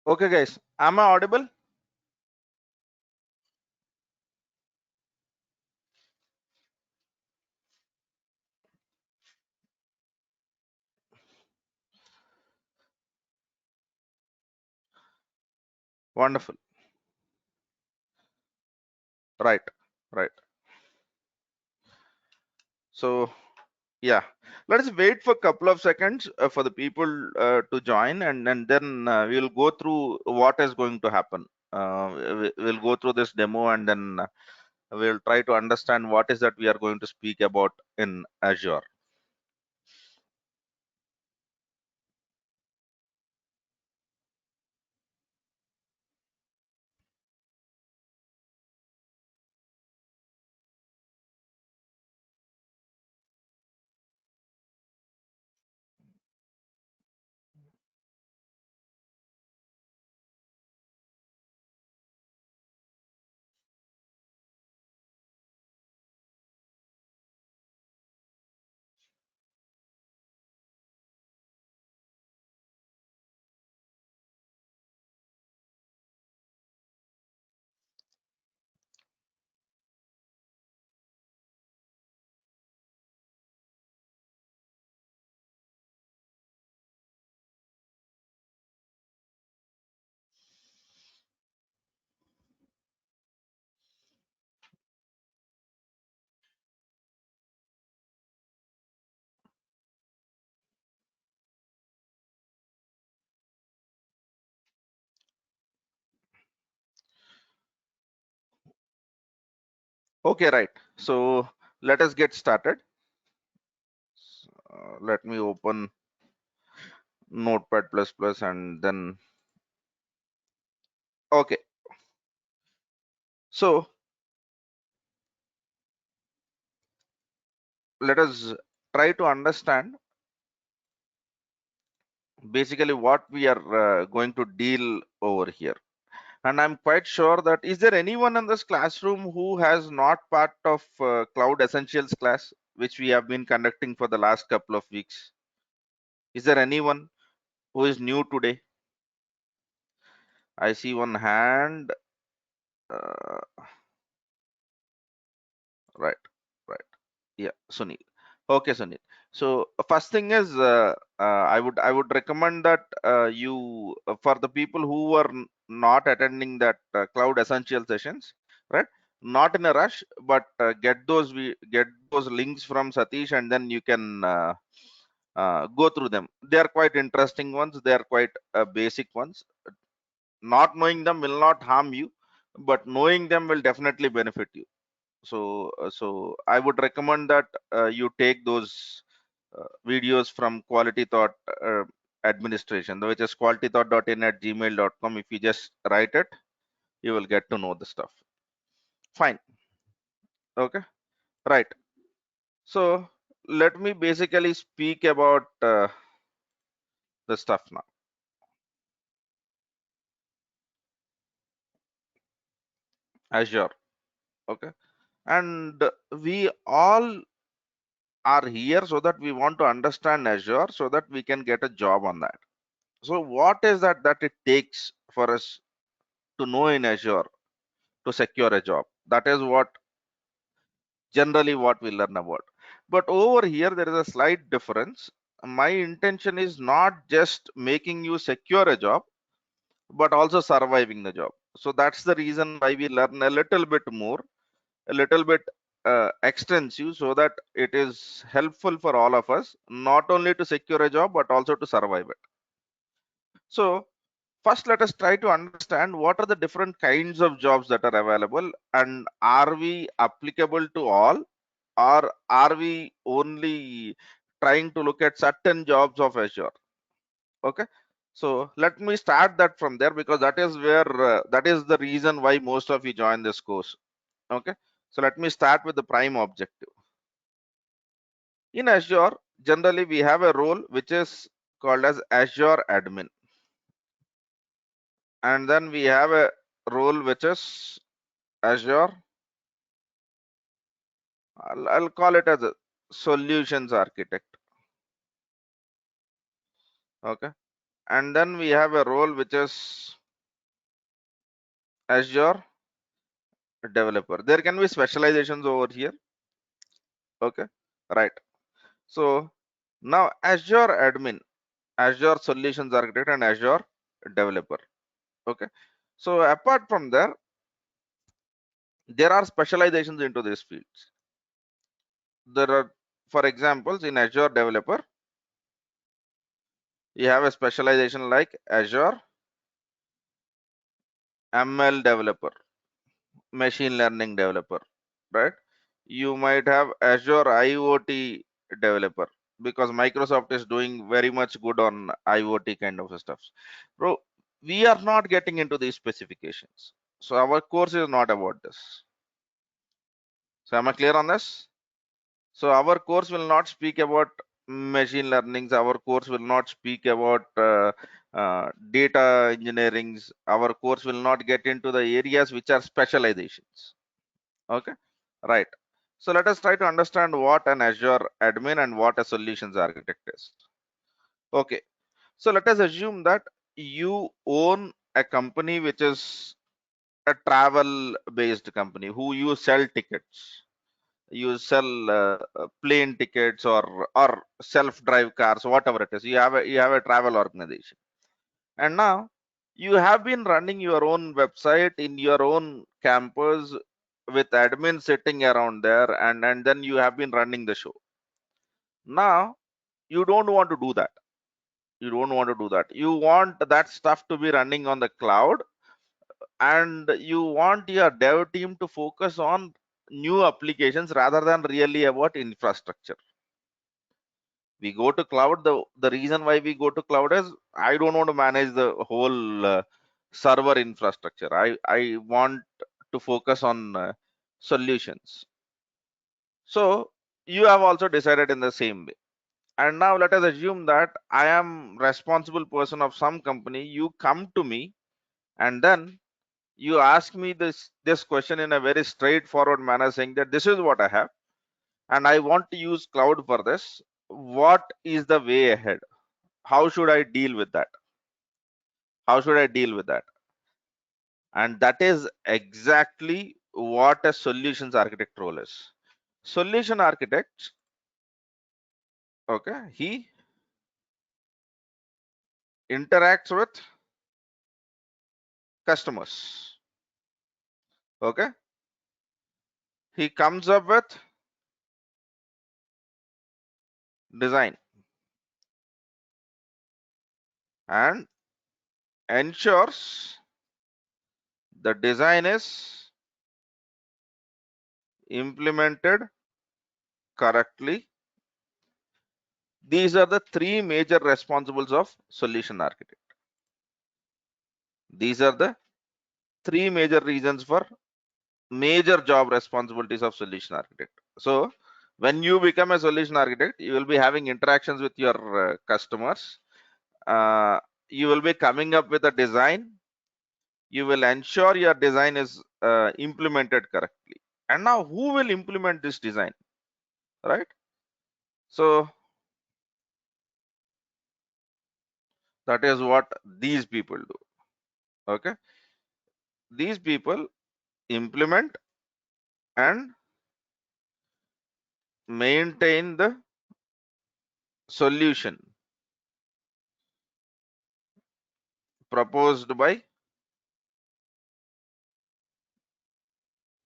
Okay, guys, am I audible? Wonderful. Right, right. So, yeah, let us wait for a couple of seconds for the people to join, and then we'll go through what is going to happen. We'll go through this demo, and then we'll try to understand what is that we are going to speak about in Azure. Okay, right. So let us get started. Let me open Notepad++ and then okay. So let us try to understand basically what we are going to deal over here. And I'm quite sure that is there anyone in this classroom who has not part of Cloud Essentials class, which we have been conducting for the last couple of weeks? Is there anyone who is new today? I see one hand. Uh, right, right. Yeah, Sunil. Okay, Sunil. So first thing is, I would recommend that you for the people who are not attending that Cloud Essential sessions, right? Not in a rush, but get those links from Satish, and then you can go through them. They are quite interesting ones. They are quite basic ones. Not knowing them will not harm you, but knowing them will definitely benefit you. So I would recommend that you take those videos from Quality Thought administration, which is qualitythought.in@gmail.com. If you just write it, you will get to know the stuff. Fine. Okay. Right. So let me basically speak about the stuff now. Azure. Okay. And we all are here so that we want to understand Azure so that we can get a job on that. So what is that it takes for us to know in Azure to secure a job? That is what generally what we learn about. But over here, there is a slight difference. My intention is not just making you secure a job, but also surviving the job. So that's the reason why we learn a little bit more, a little bit extensive, so that it is helpful for all of us, not only to secure a job, but also to survive it. So first, let us try to understand what are the different kinds of jobs that are available, and are we applicable to all, or are we only trying to look at certain jobs of Azure? Okay. So let me start that from there, because that is where that is the reason why most of you join this course. Okay. So let me start with the prime objective. In Azure, generally we have a role which is called as Azure admin, and then we have a role which is Azure, I'll call it as a solutions architect. Okay. And then we have a role which is Azure developer. There can be specializations over here. Okay, right. So now Azure admin, Azure solutions architect, and Azure developer. Okay. So apart from there are specializations into these fields. There are, for examples, in Azure developer, you have a specialization like Azure ML developer, machine learning developer, right? You might have Azure IoT developer because Microsoft is doing very much good on IoT kind of stuff. Bro, we are not getting into these specifications. So our course is not about this. So am I clear on this? So our course will not speak about machine learnings. Our course will not speak about data engineerings. Our course will not get into the areas which are specializations. Okay, right. So let us try to understand what an Azure admin and what a solutions architect is. Okay, so let us assume that you own a company which is a travel based company who you sell tickets. You sell plane tickets or self drive cars, whatever it is. You have a travel organization, and now you have been running your own website in your own campus with admin sitting around there, and then you have been running the show. Now you don't want to do that. You don't want to do that. You want that stuff to be running on the cloud, and you want your dev team to focus on new applications rather than really about infrastructure. We go to cloud. The reason why we go to cloud is I don't want to manage the whole server infrastructure. I want to focus on solutions. So you have also decided in the same way. And now let us assume that I am responsible person of some company. You come to me and then you ask me this question in a very straightforward manner, saying that this is what I have and I want to use cloud for this. What is the way ahead? How should I deal with that? How should I deal with that? And that is exactly what a solutions architect role is. Solution architect, okay, he interacts with customers. Okay, he comes up with design and ensures the design is implemented correctly. These are the three major responsibilities of solution architect. These are the three major reasons for major job responsibilities of solution architect. So when you become a solution architect, you will be having interactions with your customers. Uh, you will be coming up with a design. You will ensure your design is implemented correctly. And now who will implement this design, right? So that is what these people do. Okay, these people implement and maintain the solution proposed by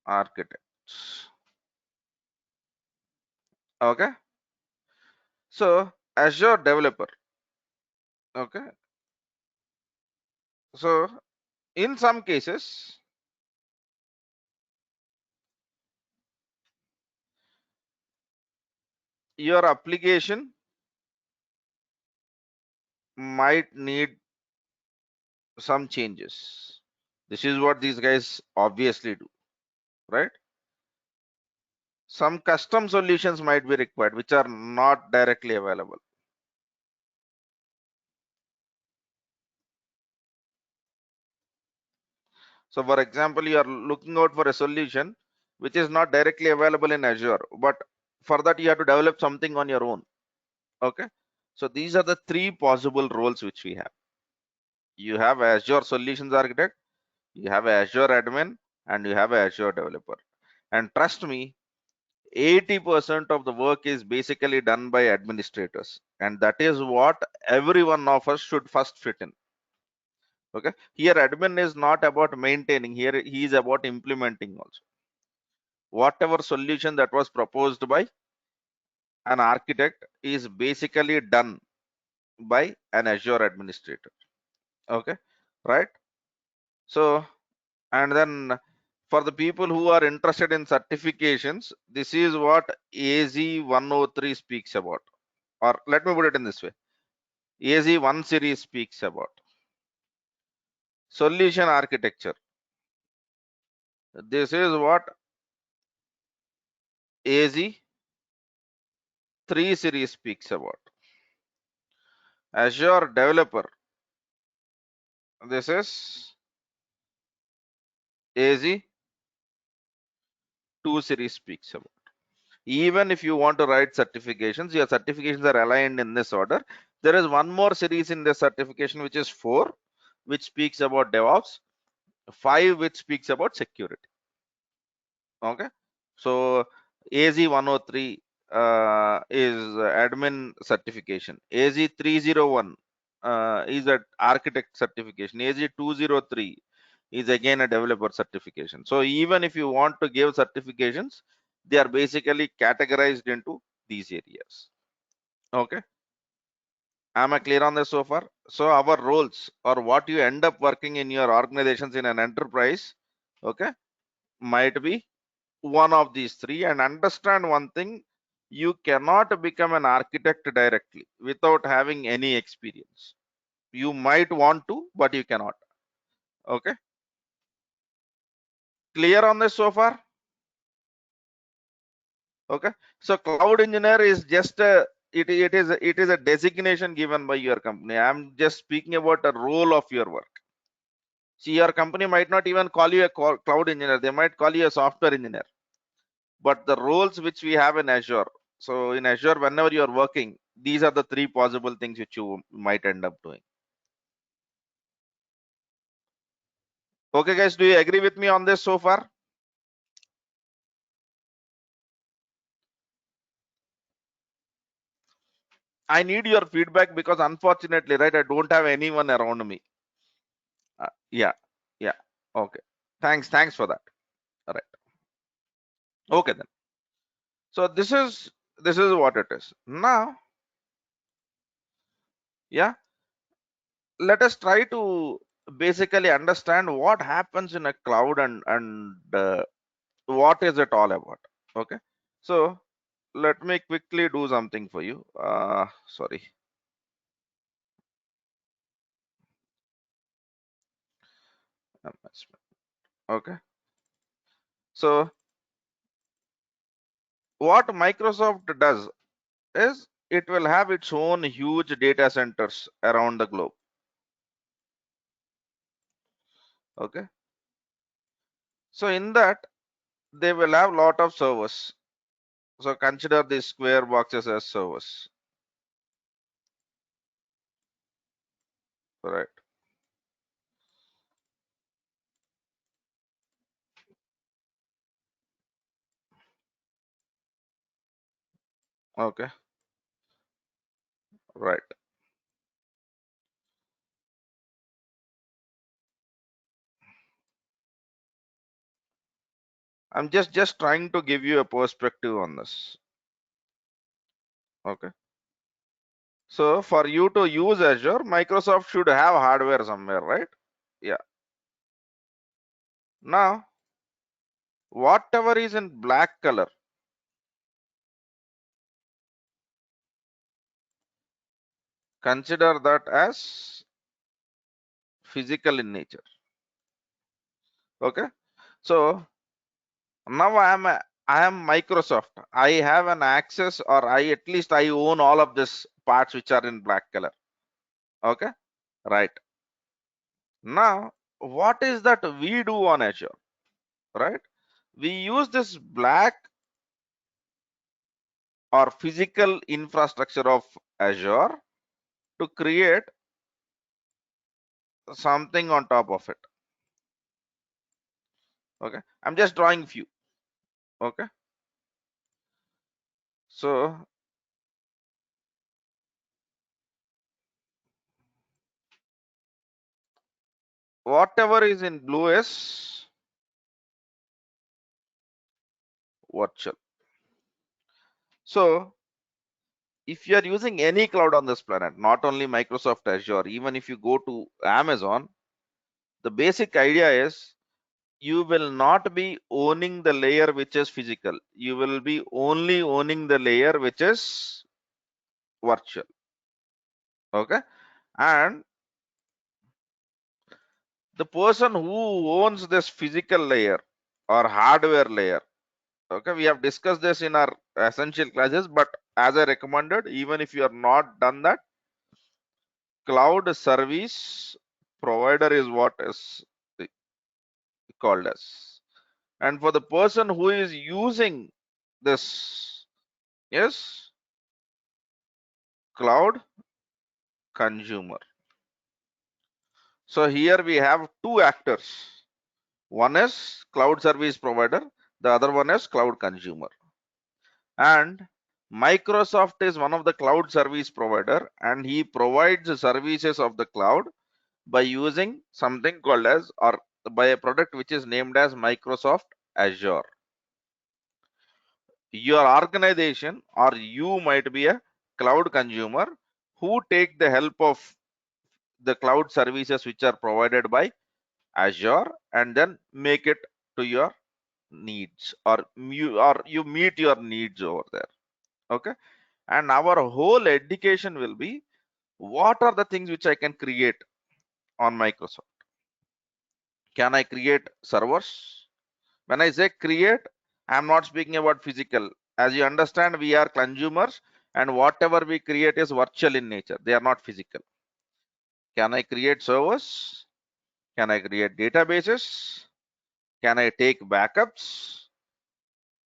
architects. Okay, so Azure developer. Okay, so in some cases your application might need some changes. This is what these guys obviously do, right? Some custom solutions might be required which are not directly available. So for example, you are looking out for a solution which is not directly available in Azure, but for that you have to develop something on your own. Okay, so these are the three possible roles which we have. You have Azure solutions architect, You have a Azure admin and you have a Azure developer. And trust me, 80% of the work is basically done by administrators. And that is what every one of us should first fit in. Okay. Here, admin is not about maintaining, here he is about implementing also. Whatever solution that was proposed by an architect is basically done by an Azure administrator. Okay. Right. So, and then for the people who are interested in certifications, this is what AZ103 speaks about. Or let me put it in this way. AZ1 series speaks about solution architecture. This is what AZ3 series speaks about. Azure developer. This is AZ2 series speaks about. Even if you want to write certifications, your certifications are aligned in this order. There is one more series in the certification, which is 4, which speaks about DevOps, 5, which speaks about security. Okay. So AZ103 is admin certification. AZ301 is an architect certification. AZ203 is again a developer certification. So even if you want to give certifications, they are basically categorized into these areas. Okay. Am I clear on this so far? So our roles, or what you end up working in your organizations in an enterprise, okay, might be one of these three. And understand one thing, you cannot become an architect directly without having any experience. You might want to, but you cannot. Okay. Clear on this so far? Okay. So cloud engineer is just a it is a designation given by your company. I'm just speaking about the role of your work. See, your company might not even call you a cloud engineer, they might call you a software engineer. But the roles which we have in Azure, so in Azure, whenever you are working, these are the three possible things which you might end up doing. Okay, guys, do you agree with me on this so far? I need your feedback because unfortunately, right, I don't have anyone around me. Yeah, yeah. Okay. Thanks for that. All right. Okay then. So this is what it is. Now, yeah, let us try to basically understand what happens in a cloud and what is it all about. Okay. So let me quickly do something for you. Sorry. Okay. So what Microsoft does is it will have its own huge data centers around the globe. Okay. So in that they will have lot of servers. So consider these square boxes as servers. Right. Okay. Right. I'm just trying to give you a perspective on this. Okay. So for you to use Azure, Microsoft should have hardware somewhere, right? Yeah. Now, whatever is in black color, consider that as physical in nature. Okay. So now I am Microsoft. I have an access, or I at least I own all of this parts which are in black color. Okay. Right. Now, what is that we do on Azure? Right. We use this black or physical infrastructure of Azure to create something on top of it. Okay, I'm just drawing few. Okay, so whatever is in blue is virtual. So if you are using any cloud on this planet, not only Microsoft Azure, even if you go to Amazon, the basic idea is you will not be owning the layer which is physical. You will be only owning the layer which is virtual. Okay, and the person who owns this physical layer or hardware layer, okay, we have discussed this in our essential classes, but as I recommended, even if you are not done that, cloud service provider is what is called as. And for the person who is using this, yes, cloud consumer. So here we have two actors. One is cloud service provider, the other one is cloud consumer. And Microsoft is one of the cloud service provider, and he provides the services of the cloud by using something called as, or by a product which is named as Microsoft Azure. Your organization or you might be a cloud consumer who take the help of the cloud services which are provided by Azure and then make it to your needs, or you meet your needs over there. Okay, and our whole education will be what are the things which I can create on Microsoft. Can I create servers? When I say create, I'm not speaking about physical. As you understand, we are consumers, and whatever we create is virtual in nature. They are not physical. Can I create servers? Can I create databases? Can I take backups?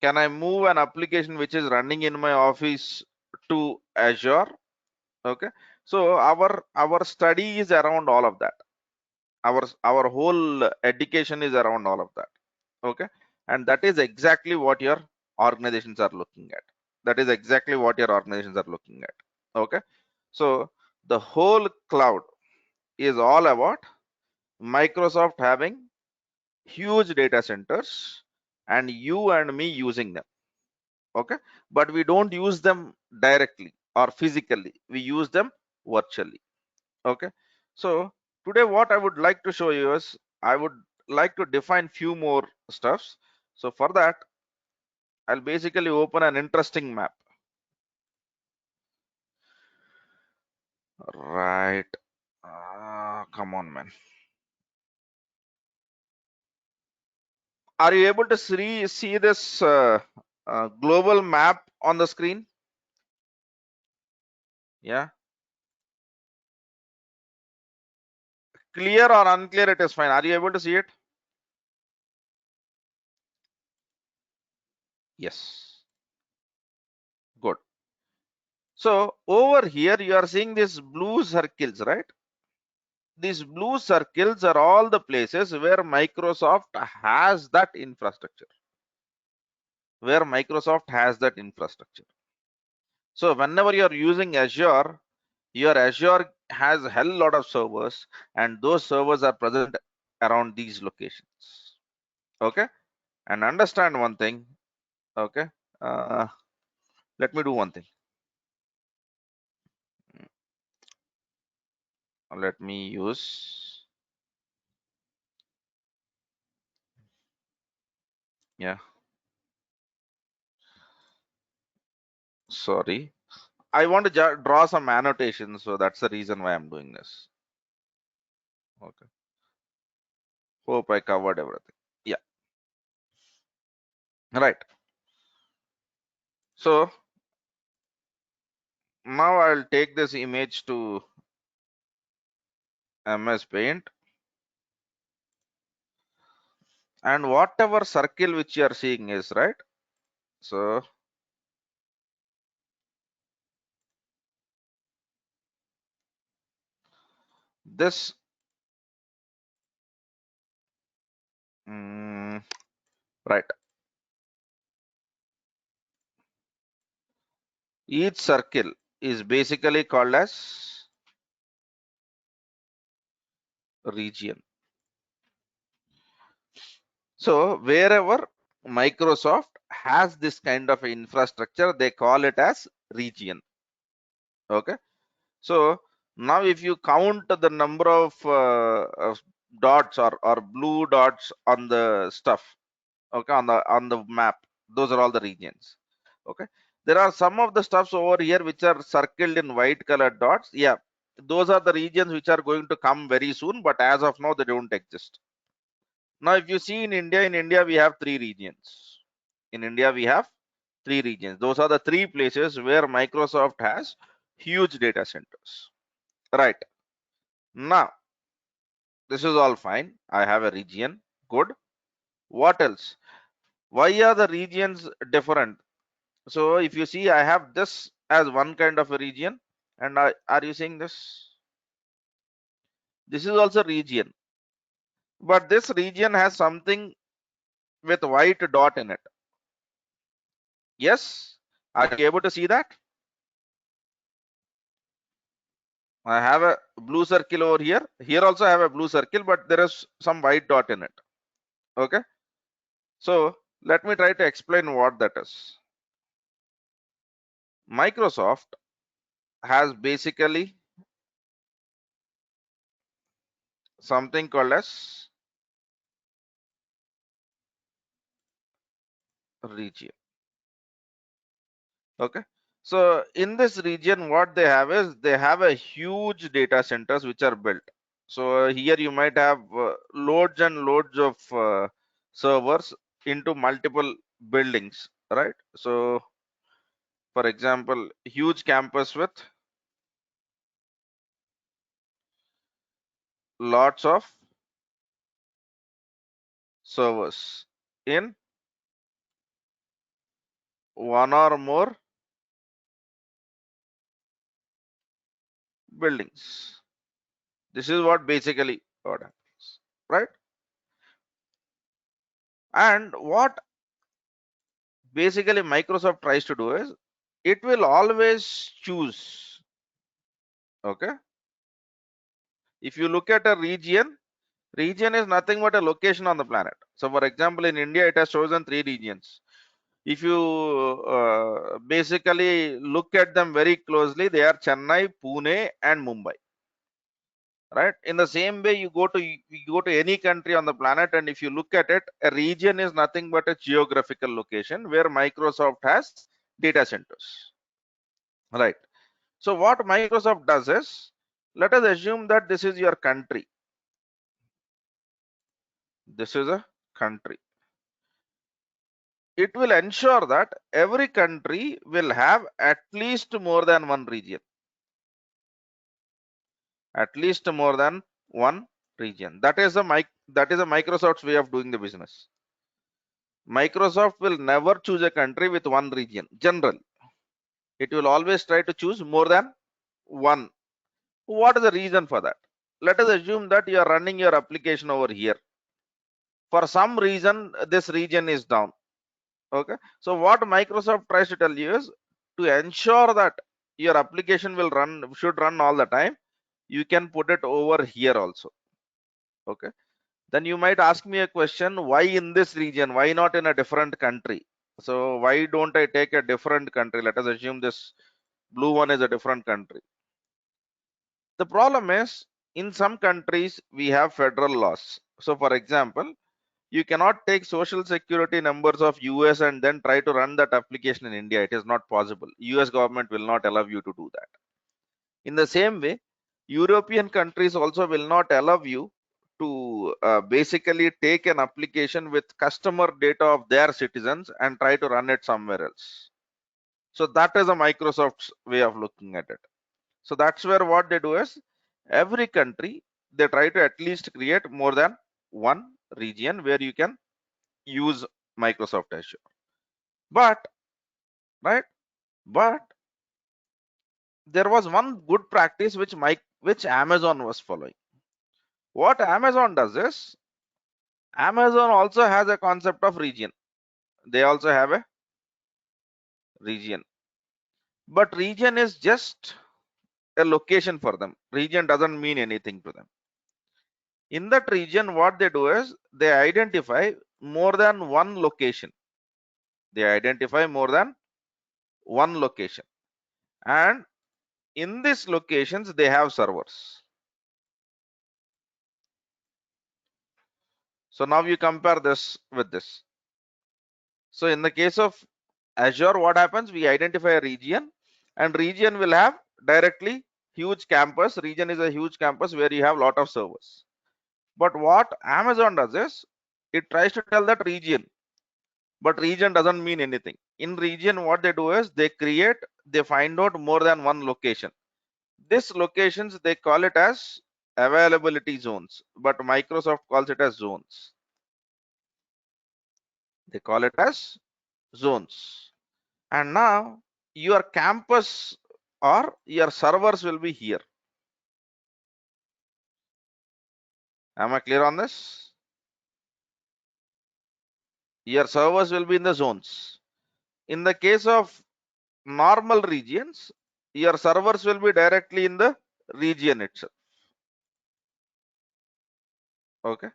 Can I move an application which is running in my office to Azure? Okay. So our study is around all of that. Our whole education is around all of that. Okay, and that is exactly what your organizations are looking at. That is exactly what your organizations are looking at. Okay, so the whole cloud is all about Microsoft having huge data centers and you and me using them. Okay, but we don't use them directly or physically, we use them virtually. Okay, so today what I would like to show you is I would like to define few more stuffs. So for that I'll basically open an interesting map. Right. Come on, man. Are you able to see this global map on the screen? Yeah. Clear or unclear, it is fine. Are you able to see it? Yes. Good. So over here, you are seeing these blue circles, right? These blue circles are all the places where Microsoft has that infrastructure. Where Microsoft has that infrastructure. So whenever you are using Azure, your Azure has a hell lot of servers, and those servers are present around these locations. Okay, and understand one thing. Okay, uh, let me do one thing. Let me use, yeah, sorry. I want to draw some annotations, so that's the reason why I'm doing this. Okay, hope I covered everything. Yeah, right. So now I'll take this image to MS Paint, and whatever circle which you are seeing is right. So this right? Each circle is basically called as region. So wherever Microsoft has this kind of infrastructure, they call it as region. Okay. So now if you count the number of dots or blue dots on the stuff, okay, on the map, those are all the regions. Okay. There are some of the stuffs over here which are circled in white colored dots. Yeah, those are the regions which are going to come very soon, but as of now they don't exist. Now if you see in India we have three regions. In India we have three regions. Those are the three places where Microsoft has huge data centers. Right. Now this is all fine. I have a region. Good. What else? Why are the regions different? So if you see, I have this as one kind of a region, and are you seeing this? This is also region, but this region has something with white dot in it. Yes, are you able to see that? I have a blue circle over here. Here also I have a blue circle, but there is some white dot in it. Okay, so let me try to explain what that is. Microsoft has basically something called as region. Okay. So in this region, what they have is they have a huge data centers which are built. So here you might have loads and loads of servers into multiple buildings, right? So for example, huge campus with lots of servers in one or more buildings. This is what happens, right? And what basically Microsoft tries to do is it will always choose. Okay. If you look at a region is nothing but a location on the planet. So for example, in India, it has chosen three regions. If you basically look at them very closely, they are Chennai, Pune, and Mumbai. Right. In the same way, you go to any country on the planet, and if you look at it, a region is nothing but a geographical location where Microsoft has data centers. Right. So what Microsoft does is, let us assume that this is your country. This is a country. It will ensure that every country will have at least more than one region. At least more than one region. That is a Microsoft's way of doing the business. Microsoft will never choose a country with one region. General. It will always try to choose more than one. What is the reason for that? Let us assume that you are running your application over here. For some reason, this region is down. Okay. So what Microsoft tries to tell you is, to ensure that your application should run all the time, you can put it over here also. Okay. Then you might ask me a question, why in this region? Why not in a different country? So why don't I take a different country? Let us assume this blue one is a different country. The problem is, in some countries we have federal laws. So for example, you cannot take social security numbers of US and then try to run that application in India. It is not possible. US government will not allow you to do that. In the same way, European countries also will not allow you to basically take an application with customer data of their citizens and try to run it somewhere else. So that is a Microsoft's way of looking at it. So that's where what they do is, every country they try to at least create more than one region where you can use Microsoft Azure. But right, but there was one good practice which Amazon was following. What Amazon does is, Amazon also has a concept of region. They also have a region, but region is just a location for them. Region doesn't mean anything to them. In that region, what they do is they identify more than one location. They identify more than one location, and in these locations they have servers. So now you compare this with this. So in the case of Azure, what happens? We identify a region, and region will have directly huge campus. Region is a huge campus where you have lot of servers. But what Amazon does is it tries to tell that region, but region doesn't mean anything. In region, what they do is they find out more than one location. These locations, they call it as availability zones, but Microsoft calls it as zones. They call it as zones. And now your campus or your servers will be here. Am I clear on this? Your servers will be in the zones. In the case of normal regions, your servers will be directly in the region itself. Okay.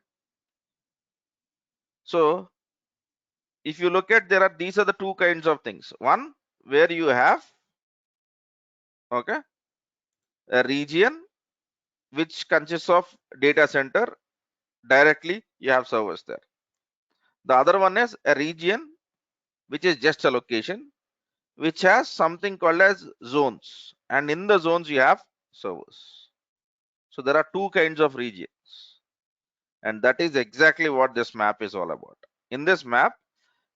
So if you look at, these are the two kinds of things. One, where you have, okay, a region which consists of data center, directly you have servers there. The other one is a region which is just a location which has something called as zones, and in the zones you have servers. So there are two kinds of regions, and that is exactly what this map is all about. In this map,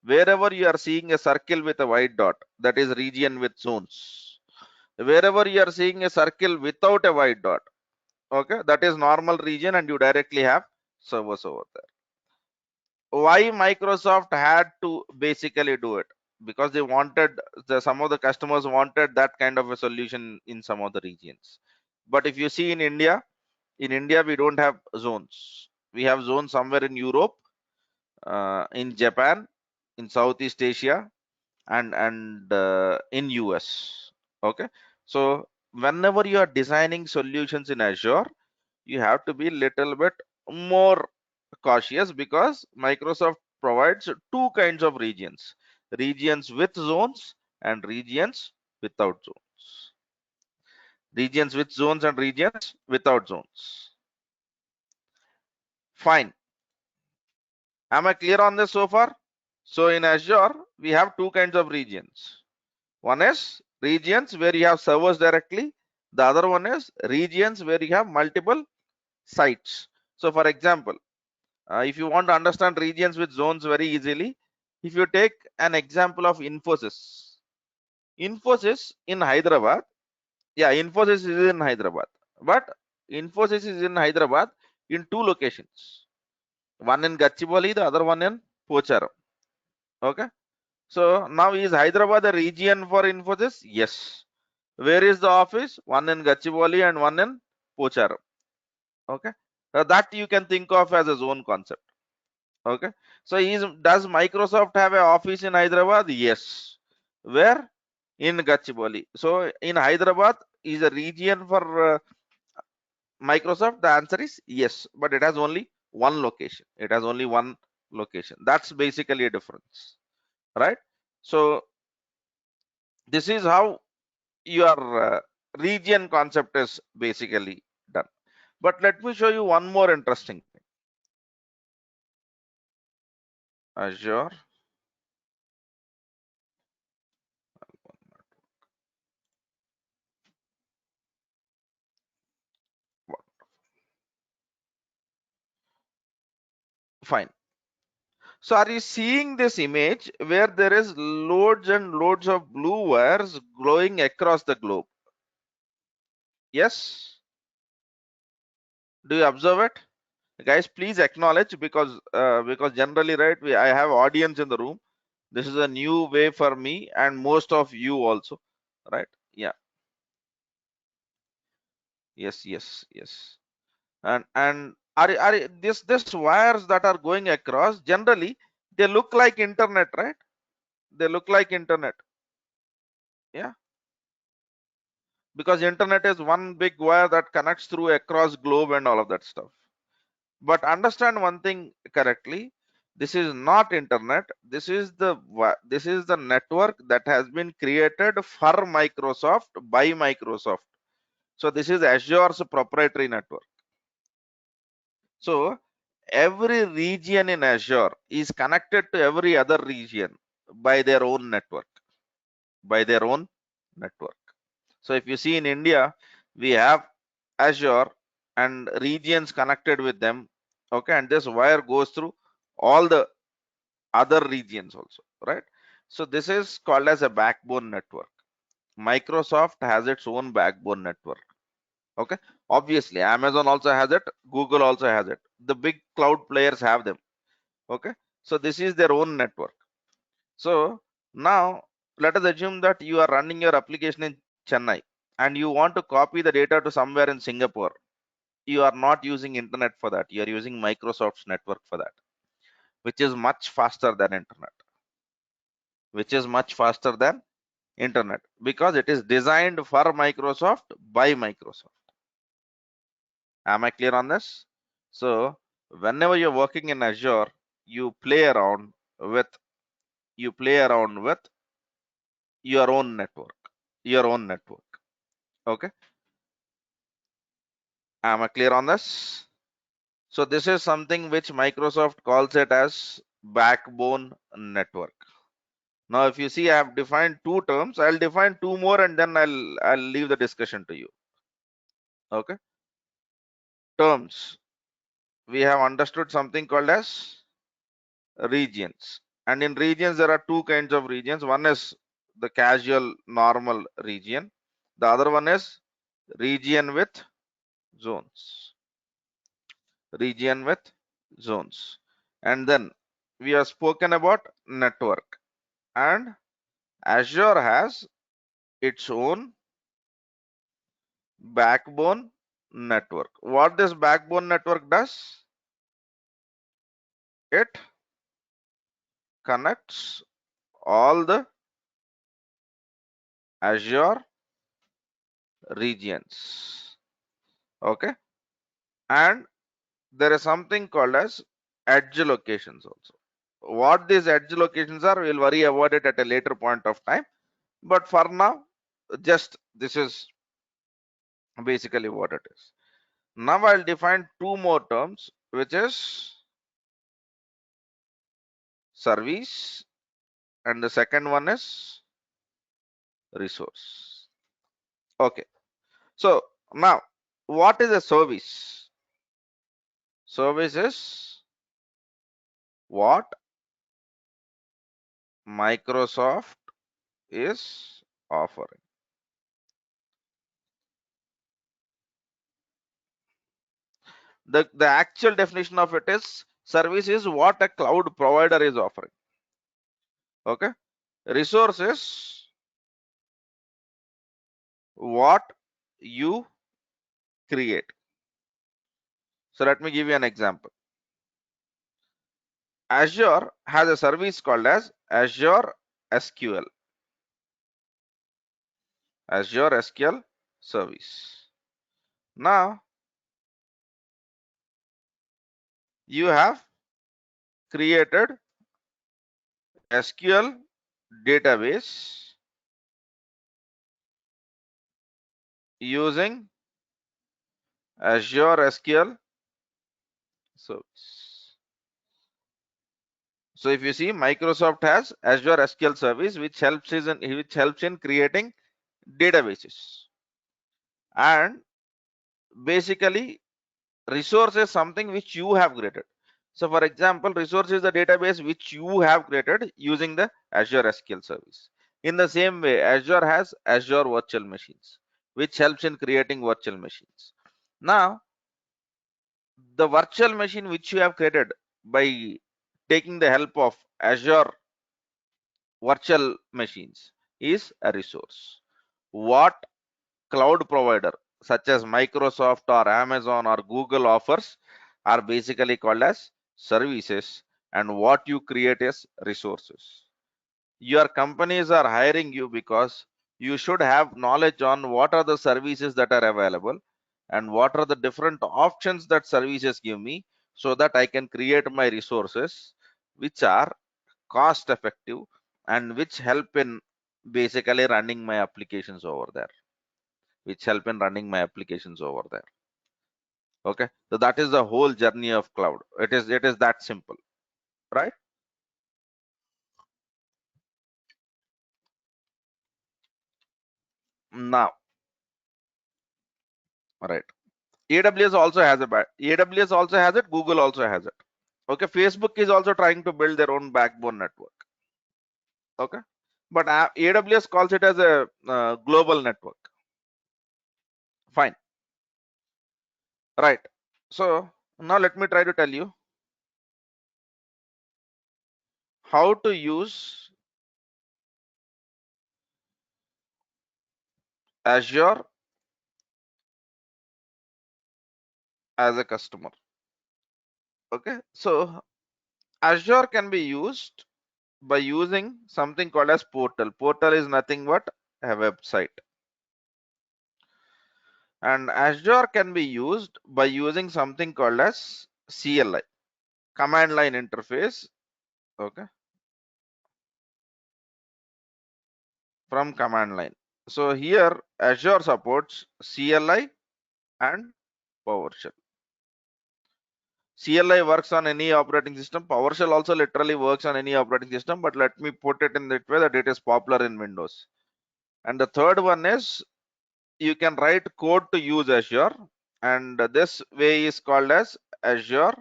wherever you are seeing a circle with a white dot, that is region with zones. Wherever you are seeing a circle without a white dot, okay, that is normal region, and you directly have servers over there. Why Microsoft had to basically do it? Because they wanted, some of the customers wanted that kind of a solution in some of the regions. But if you see in India we don't have zones. We have zones somewhere in Europe, in Japan, in Southeast Asia, and in US. Okay, so whenever you are designing solutions in Azure, you have to be little bit more cautious, because Microsoft provides two kinds of regions: regions with zones and regions without zones. Regions with zones and regions without zones. Fine. Am I clear on this so far? So in Azure, we have two kinds of regions. One is regions where you have servers directly. The other one is regions where you have multiple sites. So for example, if you want to understand regions with zones very easily, if you take an example of Infosys. Infosys in Hyderabad, Infosys is in Hyderabad, but Infosys is in Hyderabad in two locations, one in Gachibowli, the other one in Pocharam. Okay, so now is Hyderabad a region for Infosys? Yes. Where is the office? One in Gachibowli and one in Pocharam. Okay, that you can think of as a zone concept. Okay, so does Microsoft have an office in Hyderabad? Yes. Where? In Gachibowli. So in Hyderabad is a region for Microsoft. The answer is yes, but it has only one location. It has only one location. That's basically a difference, right? So this is how your region concept is basically done. But let me show you one more interesting thing. Azure. Fine. So are you seeing this image where there is loads and loads of blue wires glowing across the globe? Yes. Do you observe it? Guys, please acknowledge, because generally, right, I have audience in the room. This is a new way for me and most of you also, right? Yeah. Yes. And are this wires that are going across, generally they look like internet, right? They look like internet. Yeah, because internet is one big wire that connects through across globe and all of that stuff. But understand one thing correctly, this is not internet. This is the network that has been created for Microsoft by Microsoft. So this is Azure's proprietary network. So every region in Azure is connected to every other region by their own network, by their own network. So if you see in India, we have Azure and regions connected with them. Okay, and this wire goes through all the other regions also, right? So this is called as a backbone network. Microsoft has its own backbone network. Okay, obviously Amazon also has it, Google also has it. The big cloud players have them. Okay, so this is their own network. So now let us assume that you are running your application in Chennai and you want to copy the data to somewhere in Singapore. You are not using internet for that. You are using Microsoft's network for that, which is much faster than internet, which is much faster than internet because it is designed for Microsoft by Microsoft. Am I clear on this? So whenever you're working in Azure, you play around with you play around with your own network, your own network. Okay, am I clear on this? So this is something which Microsoft calls it as backbone network. Now if you see, I have defined two terms. I'll define two more and then I'll leave the discussion to you. Okay, terms. We have understood something called as regions, and in regions there are two kinds of regions. One is the casual normal region, the other one is region with zones, region with zones. And then we have spoken about network, and Azure has its own backbone network. What this backbone network does, it connects all the Azure regions. Okay, and there is something called as edge locations also. What these edge locations are, we'll worry about it at a later point of time. But for now, just this is basically what it is. Now I'll define two more terms, which is service, and the second one is resource. Okay, so now what is a service? Service is what Microsoft is offering. The actual definition of it is service is what a cloud provider is offering. Okay, resource is what you create. So let me give you an example. Azure has a service called as Azure SQL. Azure SQL service. Now you have created SQL database using Azure SQL service. So if you see, Microsoft has Azure SQL service, which helps in creating databases. And basically, resource is something which you have created. So for example, resource is the database which you have created using the Azure SQL service. In the same way, Azure has Azure virtual machines, which helps in creating virtual machines. Now, the virtual machine which you have created by taking the help of Azure virtual machines is a resource. What cloud provider such as Microsoft or Amazon or Google offers, are basically called as services, and what you create is resources. Your companies are hiring you because you should have knowledge on what are the services that are available and what are the different options that services give me, so that I can create my resources which are cost effective and which help in basically running my applications over there, okay. So that is the whole journey of cloud. It is that simple, right? Now, right, AWS also has it, Google also has it, okay. Facebook is also trying to build their own backbone network, okay. But AWS calls it as a global network. Fine, right. So now let me try to tell you how to use Azure as a customer, okay. So Azure can be used by using something called as portal. Portal is nothing but a website, and Azure can be used by using something called as CLI, command line interface, okay, from command line. So here Azure supports CLI and PowerShell. CLI works on any operating system. PowerShell also literally works on any operating system, but let me put it in that way that it is popular in Windows. And the third one is you can write code to use Azure, and this way is called as Azure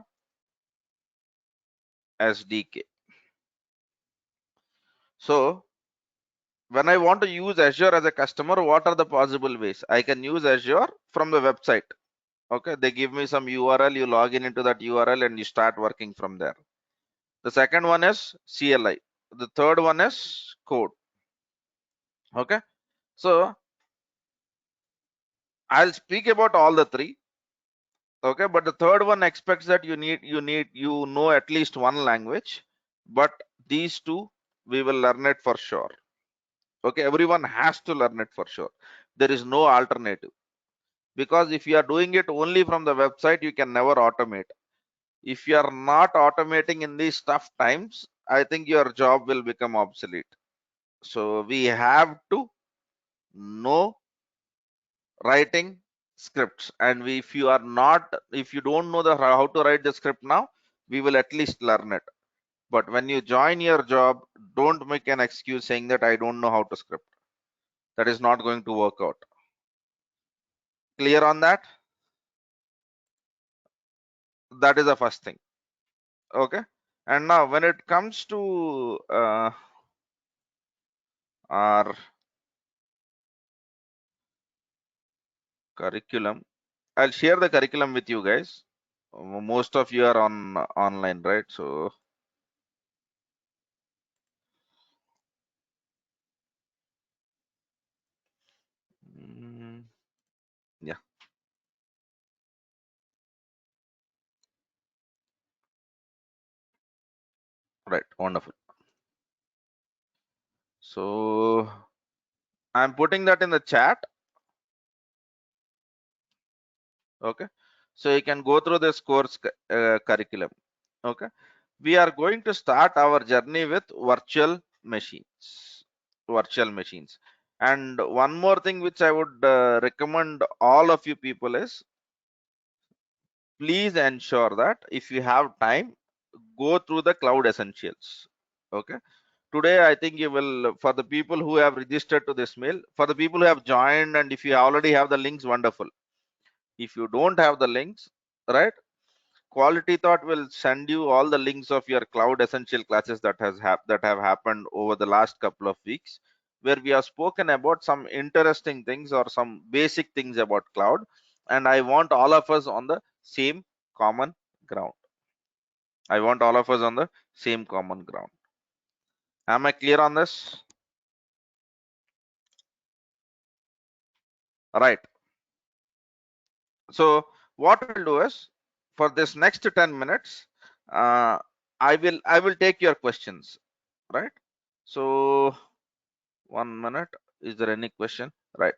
SDK. So when I want to use Azure as a customer, what are the possible ways? I can use Azure from the website. Okay, they give me some URL, you log in into that URL and you start working from there. The second one is CLI. The third one is code. Okay, so I'll speak about all the three. Okay, but the third one expects that you know at least one language, but these two we will learn it for sure. Okay, everyone has to learn it for sure. There is no alternative, because if you are doing it only from the website, you can never automate. If you are not automating in these tough times, I think your job will become obsolete. So we have to know writing scripts, and if you don't know how to write the script now, we will at least learn it. But when you join your job, don't make an excuse saying that I don't know how to script. That is not going to work out. Clear on that? That is the first thing, okay. And now when it comes to our curriculum, I'll share the curriculum with you guys. Most of you are on online, right? So mm, yeah, right, wonderful. So I'm putting that in the chat, okay. So you can go through this course curriculum, okay. We are going to start our journey with virtual machines. And one more thing which I would recommend all of you people is, please ensure that if you have time, go through the cloud essentials, okay. Today I think you will, for the people who have registered to this mail, for the people who have joined, and if you already have the links, wonderful. If you don't have the links, right, Quality Thought will send you all the links of your cloud essential classes that have happened over the last couple of weeks, where we have spoken about some interesting things or some basic things about cloud. And I want all of us on the same common ground. I want all of us on the same common ground. Am I clear on this? Right. So what we'll do is, for this next 10 minutes, I will take your questions, right? So 1 minute. Is there any question? Right.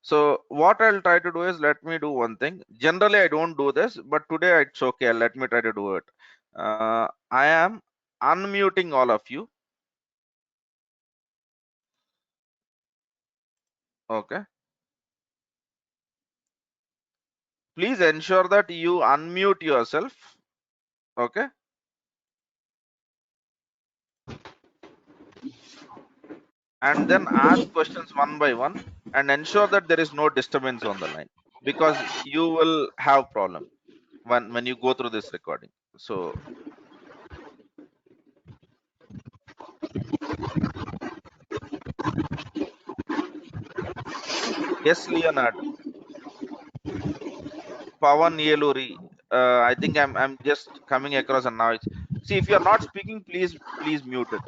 So what I'll try to do is, let me do one thing. Generally, I don't do this, but today it's okay. Let me try to do it. I am unmuting all of you. Okay. Please ensure that you unmute yourself. Okay. And then ask questions one by one, and ensure that there is no disturbance on the line, because you will have problem when you go through this recording. So yes, Leonard, Pavan Yeluri. I think I'm just coming across, and now it's, see, if you are not speaking, please mute it.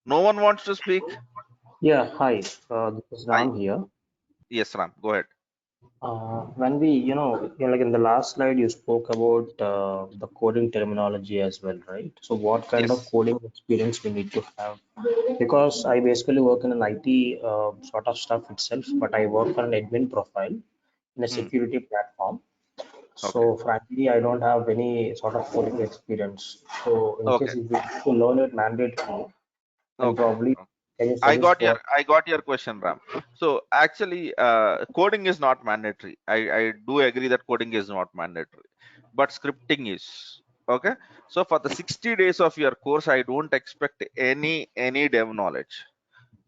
No one wants to speak. Yeah, hi. This is I Ram here. Yes, Ram, go ahead. When we, like in the last slide, you spoke about the coding terminology as well, right? So, what kind of Yes. coding experience we need to have? Because I basically work in an IT sort of stuff itself, but I work on an admin profile in a Hmm. security platform. Okay. So, frankly, I don't have any sort of coding experience. So, in Okay. case if we need to learn it mandatory, then Okay. probably can you I suggest got your what? I got your question, Ram. So actually, coding is not mandatory. I do agree that coding is not mandatory, but scripting is. Okay. So for the 60 days of your course, I don't expect any dev knowledge.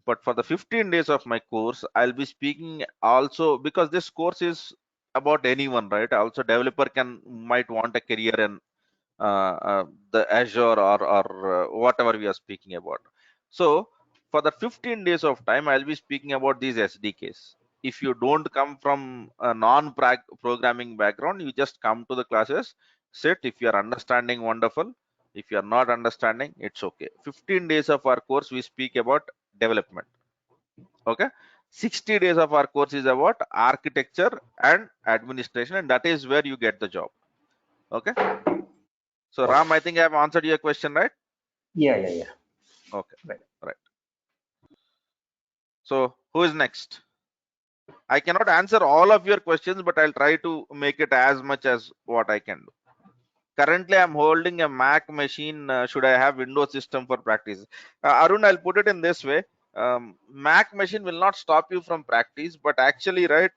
But for the 15 days of my course, I'll be speaking also, because this course is about anyone, right? Also, developer can might want a career in the Azure, or whatever we are speaking about. So for the 15 days of time, I'll be speaking about these SDKs. If you don't come from a non-programming background, you just come to the classes, sit. If you are understanding, wonderful. If you are not understanding, it's okay. 15 days of our course, we speak about development. Okay. 60 days of our course is about architecture and administration, and that is where you get the job. Okay. So Okay. Ram, I think I have answered your question, right? Yeah, yeah, yeah. Okay, Right. right. So who is next? I cannot answer all of your questions, but I'll try to make it as much as what I can do. Currently, I'm holding a Mac machine. Should I have Windows system for practice? Arun, I'll put it in this way. Mac machine will not stop you from practice, but actually, right,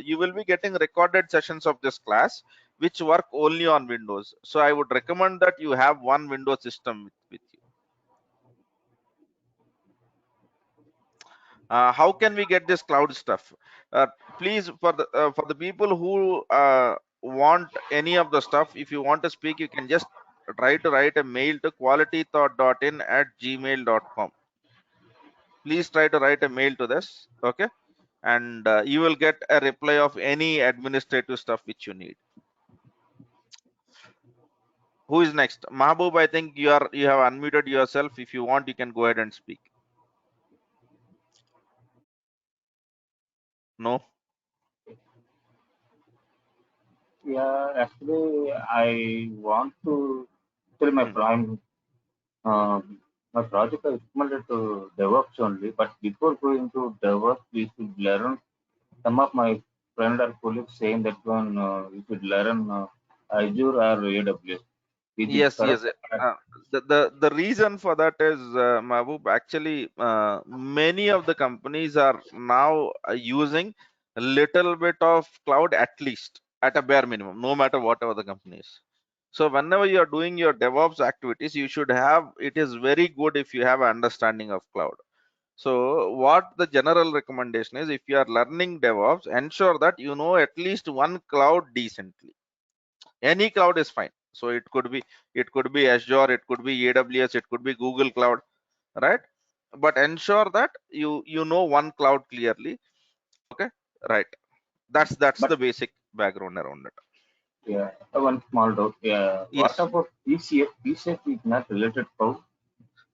you will be getting recorded sessions of this class, which work only on Windows. So I would recommend that you have one Windows system with you. How can we get this cloud stuff? uh, Please, for the people who want any of the stuff, if you want to speak, you can just try to write a mail to qualitythought.in@gmail.com. Please try to write a mail to this. Okay. And you will get a reply of any administrative stuff which you need. Who is next? Mahbub, I think you have unmuted yourself. If you want, you can go ahead and speak. No. Yeah, actually, I want to tell Hmm. my project is implemented to DevOps only. But before going to DevOps, we should learn. Some of my friend or colleagues saying that one we should learn Azure or AWS. Is it Yes, yes. correct? The reason for that is, Mahbub, actually, many of the companies are now using a little bit of cloud, at least at a bare minimum, no matter whatever the company is. So whenever you are doing your DevOps activities, you should have, it is very good if you have an understanding of cloud. So what the general recommendation is, if you are learning DevOps, ensure that you know at least one cloud decently. Any cloud is fine. So it could be Azure, it could be AWS, it could be Google Cloud, right? But ensure that you know one cloud clearly. Okay. Right. That's But the basic background around it. Yeah, one small doubt. Yeah, what Yes. about PCF? PCF is not related to.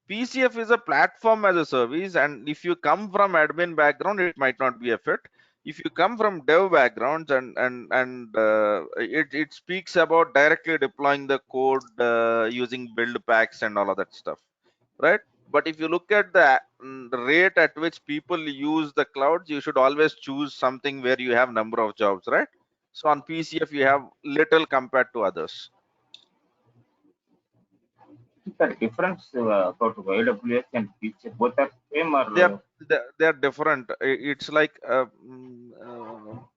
PCF is a platform as a service, and if you come from admin background, it might not be a fit. If you come from dev backgrounds it speaks about directly deploying the code using build packs and all of that stuff, right? But if you look at the rate at which people use the clouds, you should always choose something where you have number of jobs, right? So on PCF you have little compared to others. Is there difference about AWS and PCF? Both are same or they're they're different. It's like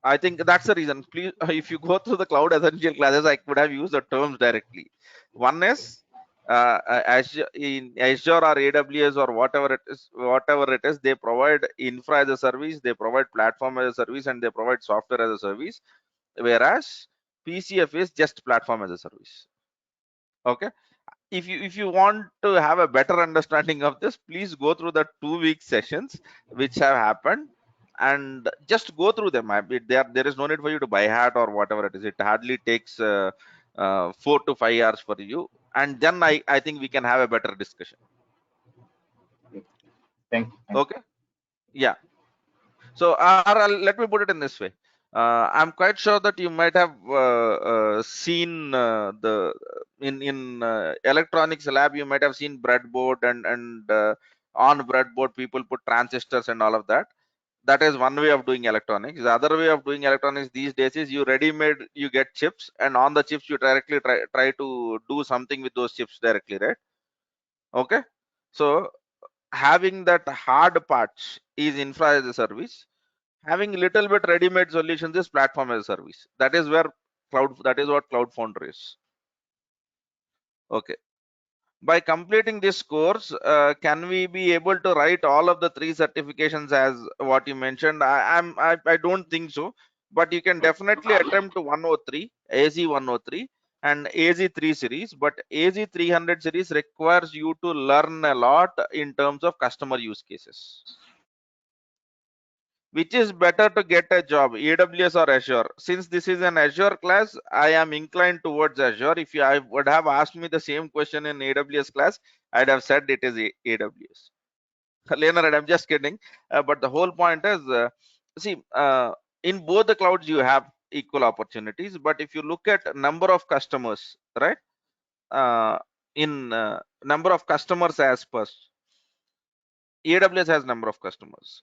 I think that's the reason. Please, if you go through the cloud essential classes, I could have used the terms directly. One is Azure, in Azure or AWS or whatever it is, they provide infra as a service, they provide platform as a service, and they provide software as a service, whereas PCF is just platform as a service. Okay, if you want to have a better understanding of this, please go through the 2 week sessions which have happened and just go through them. There is no need for you to buy hat or whatever it is. It hardly takes 4 to 5 hours for you, and then I think we can have a better discussion. thank you. Okay, yeah. So let me put it in this way. I'm quite sure that you might have seen the in electronics lab. You might have seen breadboard and on breadboard people put transistors and all of that. That is one way of doing electronics. The other way of doing electronics these days is you get chips, and on the chips you directly try to do something with those chips directly, right? Okay. So having that hard parts is infra as a service, having little bit ready-made solutions is platform as a service. That is what Cloud Foundry is. Okay, by completing this course, can we be able to write all of the 3 certifications as what you mentioned? I don't think so, but you can definitely attempt to 103 AZ 103 and AZ 3 series, but AZ 300 series requires you to learn a lot in terms of customer use cases. Which is better to get a job, AWS or Azure? Since this is an Azure class, I am inclined towards Azure. If I would have asked me the same question in AWS class, I'd have said it is AWS. Leonard, I'm just kidding. But the whole point is, see, in both the clouds you have equal opportunities. But if you look at number of customers, right? In number of customers as first, AWS has number of customers.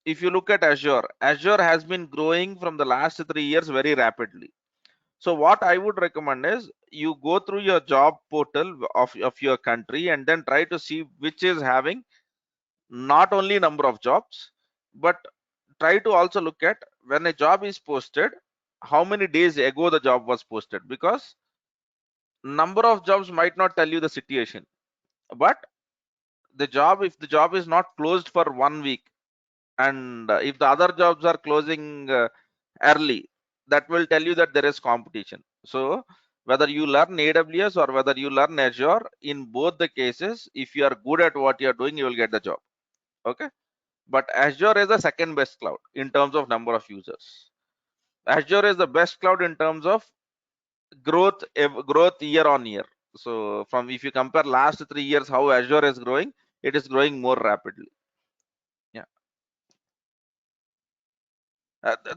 If you look at Azure, Azure has been growing from the last 3 years very rapidly. So what I would recommend is you go through your job portal of your country and then try to see which is having not only number of jobs, but try to also look at when a job is posted, how many days ago the job was posted, because number of jobs might not tell you the situation, but if the job is not closed for 1 week, and if the other jobs are closing early, that will tell you that there is competition. So whether you learn AWS or whether you learn Azure, in both the cases, if you are good at what you are doing, you will get the job. Okay, but Azure is the second best cloud in terms of number of users. Azure is the best cloud in terms of growth year on year. So from, if you compare last 3 years how Azure is growing, it is growing more rapidly. Yeah.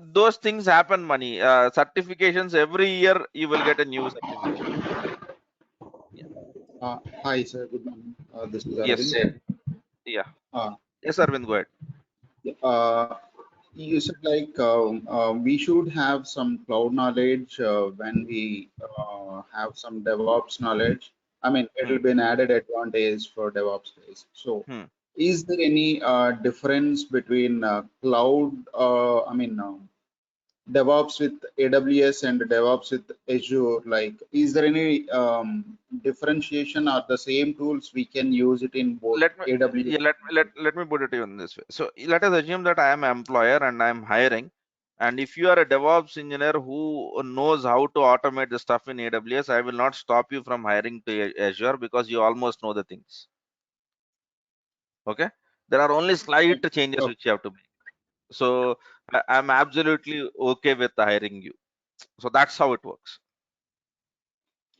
Those things happen, money. Certifications, every year you will get a new certification. Yeah. Hi, sir. Good morning. This is Yes. Arvind. Yeah. Uh, Yes, Arvind, go ahead. uh, you said like we should have some cloud knowledge when we have some DevOps knowledge. I mean, Hmm. it'll be an added advantage for DevOps guys. So, Hmm. is there any difference between cloud? DevOps with AWS and DevOps with Azure, like, is there any differentiation or the same tools we can use it in both Let me AWS? yeah, let me put it to you in this way. So let us assume that I am an employer and I am hiring. And if you are a DevOps engineer who knows how to automate the stuff in AWS, I will not stop you from hiring to Azure because you almost know the things. Okay. There are only slight changes Okay. which you have to make. So I'm absolutely okay with hiring you. So that's how it works.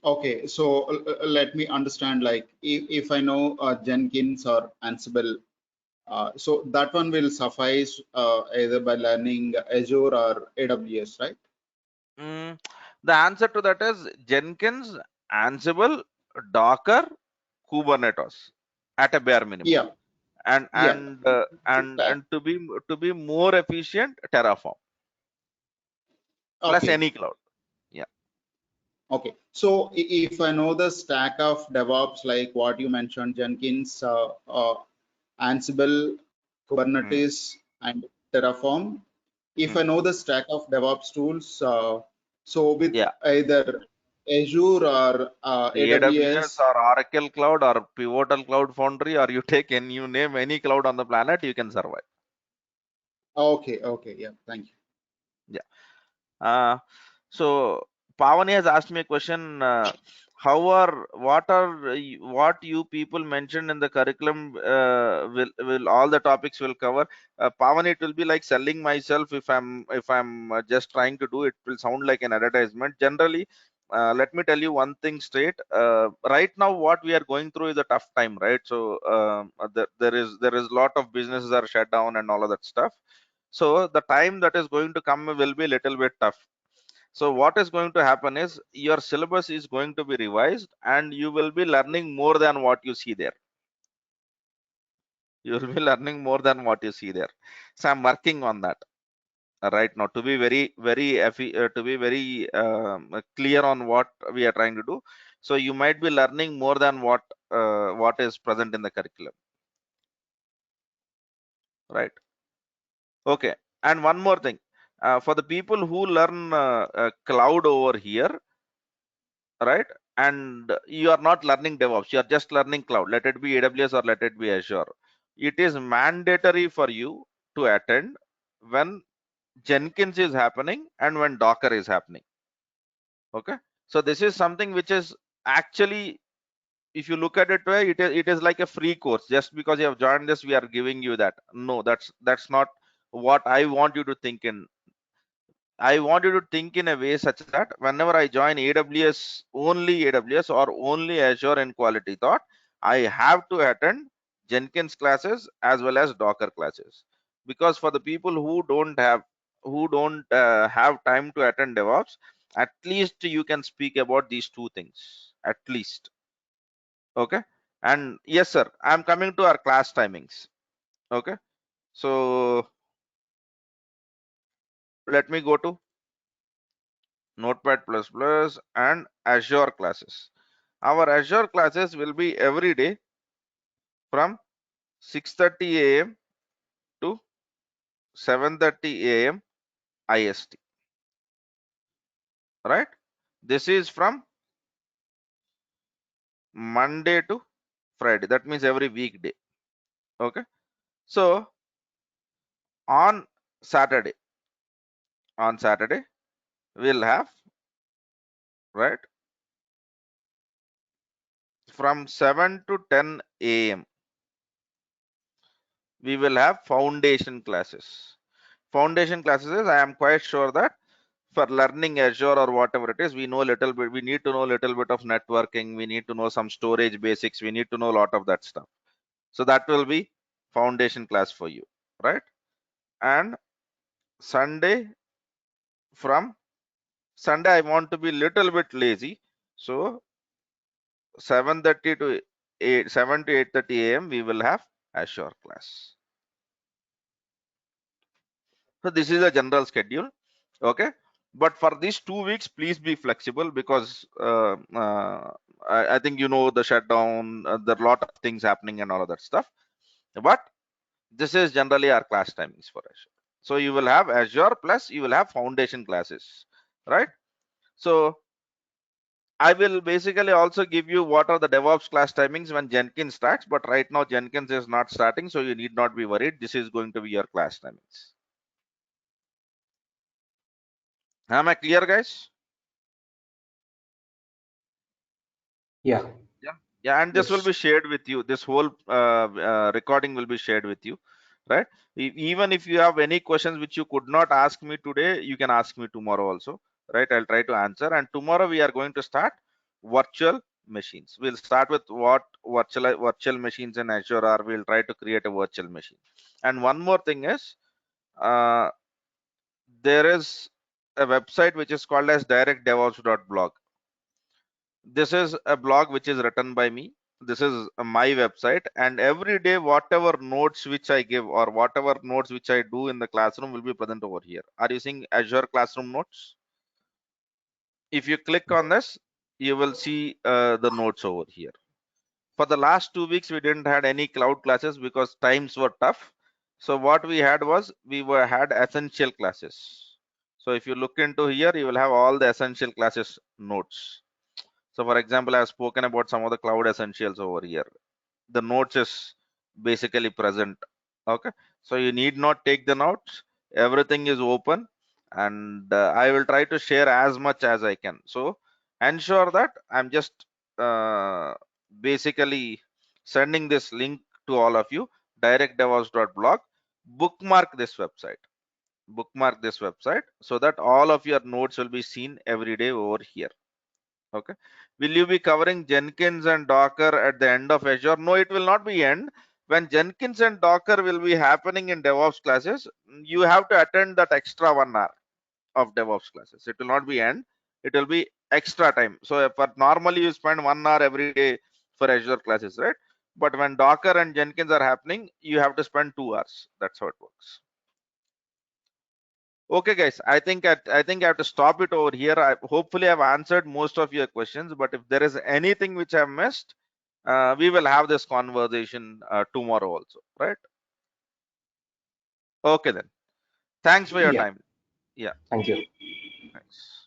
Okay, so let me understand, like if I know Jenkins or Ansible, so that one will suffice either by learning Azure or AWS, right? Mm, the answer to that is Jenkins, Ansible, Docker, Kubernetes at a bare minimum, Yeah, and yeah. to be more efficient, Terraform plus Okay, any cloud. Yeah. okay. So if I know the stack of DevOps, like what you mentioned, Jenkins, Ansible, Mm, Kubernetes, and Terraform. If I mm. know the stack of DevOps tools, so with Yeah. either Azure or AWS AWS. or Oracle Cloud or Pivotal Cloud Foundry, or you take any, you name any cloud on the planet, you can survive. Okay, okay, yeah, thank you. Yeah. Uh, so Pavani has asked me a question. What you people mentioned in the curriculum will all the topics will cover? Pavani, it will be like selling myself if I'm just trying to do it. Will sound like an advertisement. Generally, let me tell you one thing straight. Right now, what we are going through is a tough time, right? So there is a lot of businesses are shut down and all of that stuff. So the time that is going to come will be a little bit tough. So what is going to happen is your syllabus is going to be revised and you will be learning more than what you see there. You will be learning more than what you see there. So I'm working on that right now to be very clear on what we are trying to do. So you might be learning more than what is present in the curriculum, right? Okay. And one more thing, for the people who learn cloud over here, right? And you are not learning DevOps, you are just learning cloud, let it be AWS or let it be Azure. It is mandatory for you to attend when Jenkins is happening and when Docker is happening. Okay. So this is something which is actually, if you look at it, it is like a free course. Just because you have joined this, we are giving you that. No, that's not what I want you to think in. I want you to think in a way such that whenever I join AWS or only Azure in quality thought, I have to attend Jenkins classes as well as Docker classes. Because for the people who don't have time to attend DevOps, at least you can speak about these two things. At least. Okay. And yes, sir, I'm coming to our class timings. Okay. So let me go to Notepad++ and Azure classes. Our Azure classes will be every day from 6:30 a.m. to 7:30 a.m. IST. Right? This is from Monday to Friday. That means every weekday. Okay. So on Saturday, we'll have, right, from 7 to 10 a.m. we will have foundation classes. Foundation classes is, I am quite sure that for learning Azure or whatever it is, we know a little bit, we need to know a little bit of networking, we need to know some storage basics, we need to know a lot of that stuff. So that will be foundation class for you, right? And Sunday, from Sunday, I want to be little bit lazy. So 7:30 to 7 to 8:30 a.m. we will have Azure class. So this is a general schedule. Okay. But for these 2 weeks, please be flexible because I think you know the shutdown, there are a lot of things happening and all of that stuff. But this is generally our class timings for Azure. So you will have Azure plus you will have foundation classes, right? So I will basically also give you what are the DevOps class timings when Jenkins starts. But right now Jenkins is not starting, so you need not be worried. This is going to be your class timings. Am I clear, guys? Yeah. Yeah, and this will Yes. be shared with you. This whole recording will be shared with you, right? Even if you have any questions which you could not ask me today, you can ask me tomorrow also, right? I'll try to answer. And tomorrow we are going to start virtual machines. We'll start with what virtual machines in Azure are. We'll try to create a virtual machine. And one more thing is, there is a website which is called as directdevops.blog. This is a blog which is written by me. This is my website, and every day whatever notes which I give or whatever notes which I do in the classroom will be present over here. Are you seeing Azure Classroom Notes? If you click on this, you will see the notes over here. For the last 2 weeks, we didn't had any cloud classes because times were tough. So what we had was had essential classes. So if you look into here, you will have all the essential classes notes. So for example, I have spoken about some of the cloud essentials over here. The notes is basically present. Okay, so you need not take the notes. Everything is open, and I will try to share as much as I can. So ensure that I'm just basically sending this link to all of you. directdevops.blog. Bookmark this website. Bookmark this website so that all of your notes will be seen every day over here. Okay, will you be covering Jenkins and Docker at the end of Azure? No, it will not be end. When Jenkins and Docker will be happening in DevOps classes, you have to attend that extra 1 hour of DevOps classes. It will not be end, it will be extra time. So for normally you spend 1 hour every day for Azure classes, right? But when Docker and Jenkins are happening, you have to spend 2 hours. That's how it works. Okay, guys, I think I have to stop it over here. Hopefully I've answered most of your questions, but if there is anything which I've missed, we will have this conversation tomorrow also, right? Okay then. Thanks for your Yeah, time. Yeah, thank you. thanks.